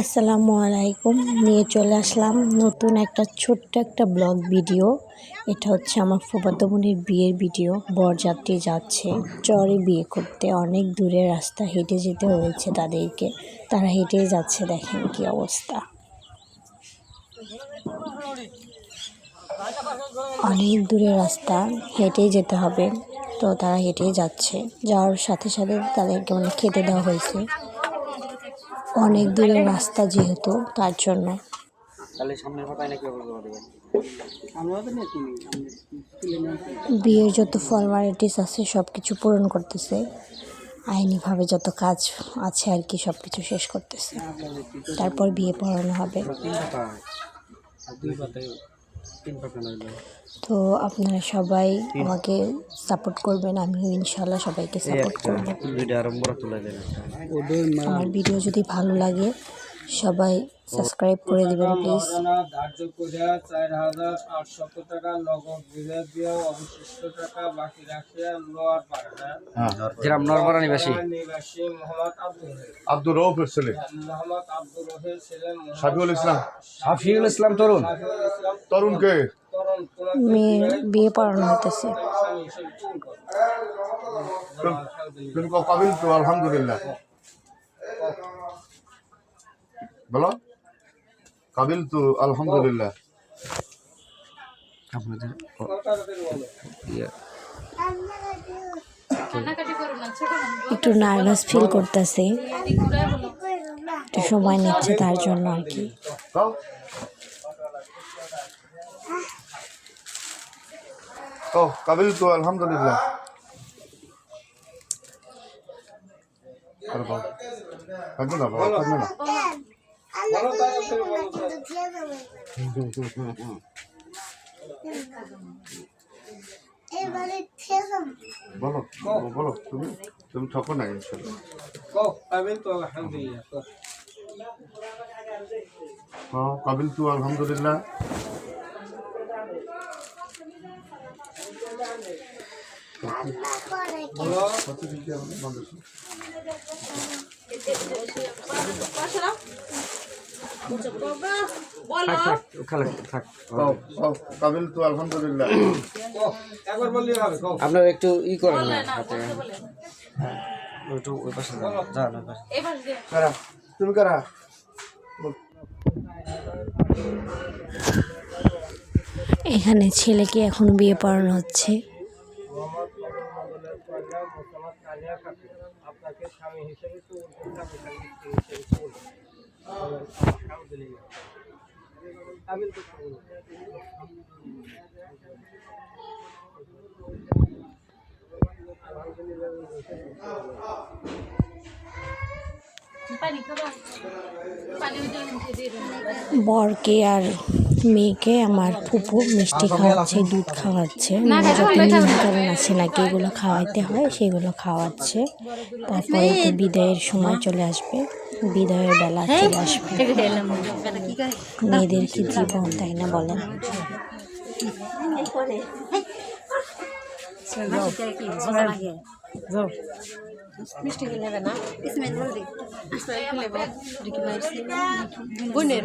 আসসালামু আলাইকুম। নিয়ে চলে আসলাম নতুন একটা ছোট্ট একটা ব্লগ ভিডিও। এটা হচ্ছে আমার ফুফাতো বোনের বিয়ের ভিডিও। বরযাত্রী যাচ্ছে চরে বিয়ে করতে, অনেক দূরের রাস্তা হেঁটে যেতে হয়েছে তাদেরকে। তারা হেঁটেই যাচ্ছে, দেখেন কি অবস্থা, অনেক দূরের রাস্তা হেঁটেই যেতে হবে। তো তারা হেঁটেই যাচ্ছে, যাওয়ার সাথে সাথে তাদেরকে খেতে দেওয়া হয়েছে। অনেক দূরের রাস্তা যেহেতু, তার জন্য বিয়ের যত ফর্মালিটিস আছে সব কিছু পূরণ করতেছে, আইনিভাবে যত কাজ আছে আর কি সব কিছু শেষ করতেছে, তারপর বিয়ে পড়ানো হবে। তো আপনারা সবাই আমাকে সাপোর্ট করবেন, আমিও ইনশাল্লাহ সবাইকে সাপোর্ট করব। আমার ভিডিও যদি ভালো লাগে সবাই সাবস্ক্রাইব করে দিবেন প্লিজ। ধার্য করিয়া 4,800 টাকা নগদ বিলে দিয়া অবশিষ্ট টাকা বাকি রাখিয়া নোয়ারপাড়া নিবাসী মোহাম্মদ আব্দুর রউফের ছেলে শাফিউল ইসলাম তরুণকে মেয়ের বিয়ে পড়ানো হতেছে। আলহামদুলিল্লাহ বলো, কাবিল তো আলহামদুলিল্লাহ। একটু নার্ভাস ফিল করতেছে, একটু সময় নিচ্ছে তার জন্য আর কি। কাবিল তো আলহামদুলিল্লাহ। বলো বলো, তুমি ঠকো না ইনশাআল্লাহ। কাবিল তো আলহামদুলিল্লাহ। কাবিল তো আলহামদুলিল্লাহ। আপনারা একটু ই করেন না হাতে, একটু ওই পাশে যান, তুমি কারা? এখানে ছেলেকে এখন বিয়ে পড়ানো হচ্ছে। আপনাকে স্বামী হিসেবে বরকে আর মেয়েকে আমার ফুপু মিষ্টি খাওয়াচ্ছে, দুধ খাওয়াচ্ছে, যত নিয়মকানুন আছে নাকি এগুলো খাওয়াইতে হয় সেগুলো খাওয়াচ্ছে। তারপরে তো বিদায়ের সময় চলে আসবে, বিদায়ের বেলা চলে আসবে। মেয়েদের কি জীবন, তাই না বলেন? মিষ্টি খেলে হবে না, ইসমাইল বলদি ইসমাইল খেলে হবে রিকি মাইছি বোনের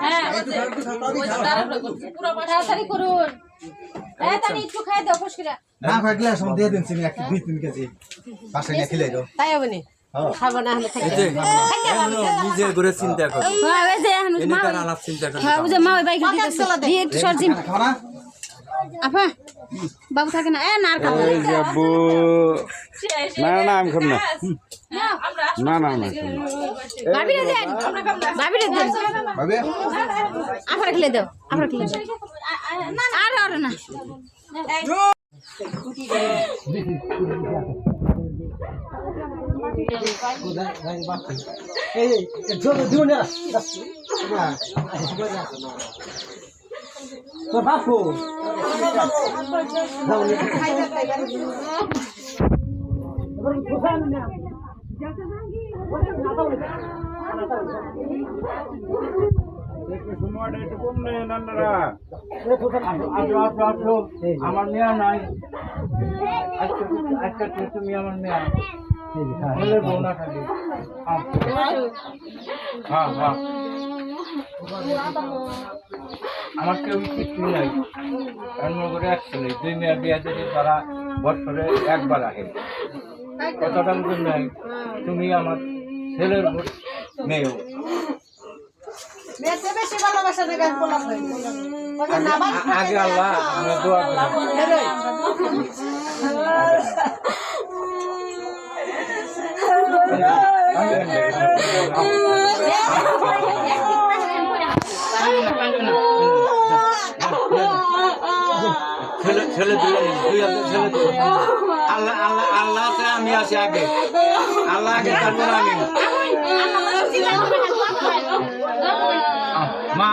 হ্যাঁ পুরো তাড়াতাড়ি করুন, তাড়াতাড়ি একটু খাই দাও ফসকিরা না খাই গ্লাস মধ্যে দিয়ে দিন এক 2-3 কেজি পাশে নিয়ে খেলে দাও, তাই হবে না খাবো না হলে খাইতে নিজে করে চিন্তা করো, হ্যাঁ ওই যে এনে তার আলাপ চিন্তা করো, হ্যাঁ ওই যে মা ওই বাইক দিতেছে দিয়ে একটু সরজিম আপা বাবু থাকে না, না আর খাবো না আমি খাব না, ভাবিরে দেন, ভাবিরে দেন, ভাবে আফার খেলে দাও, আফার খেলে দাও, আর না এই জল দিও না তো বাপু একটু সময়টা একটু কম নেন আপনারা। আমার মেয়া নাই আজকে তুমি আমার মেয়া ছেলের বউ না খালি। হ্যাঁ হ্যাঁ আমার কেউ কিছু নাই রান্না করে আসছে নেই। 2 মেয়ের বিয়ে দিতে তারা বছরে একবার আসে। কতটা বুঝুন নাই তুমি আমার ছেলের মেয়েও। বেশি বেশি ভালোবাসা দেবেন পোলা হয় আগে আল্লাহ আমরা দোয়া করি। ছেলে দিলেন দুই হাজার ছেলে দিলেন। আল্লাহ আল্লাহ আল্লাহতে আমি আছি আগে, আল্লাহ আগে তারপর আমি। মা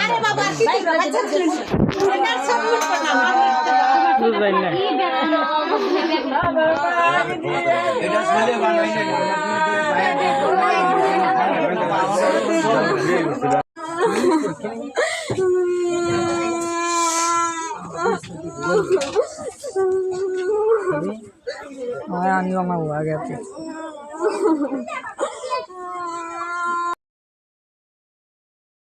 আরে বাবা কি বাচ্চা ছিল এটা সব করতে না বুঝলেন না এটা ছেলে বানাইছে आने वाला हुआ गया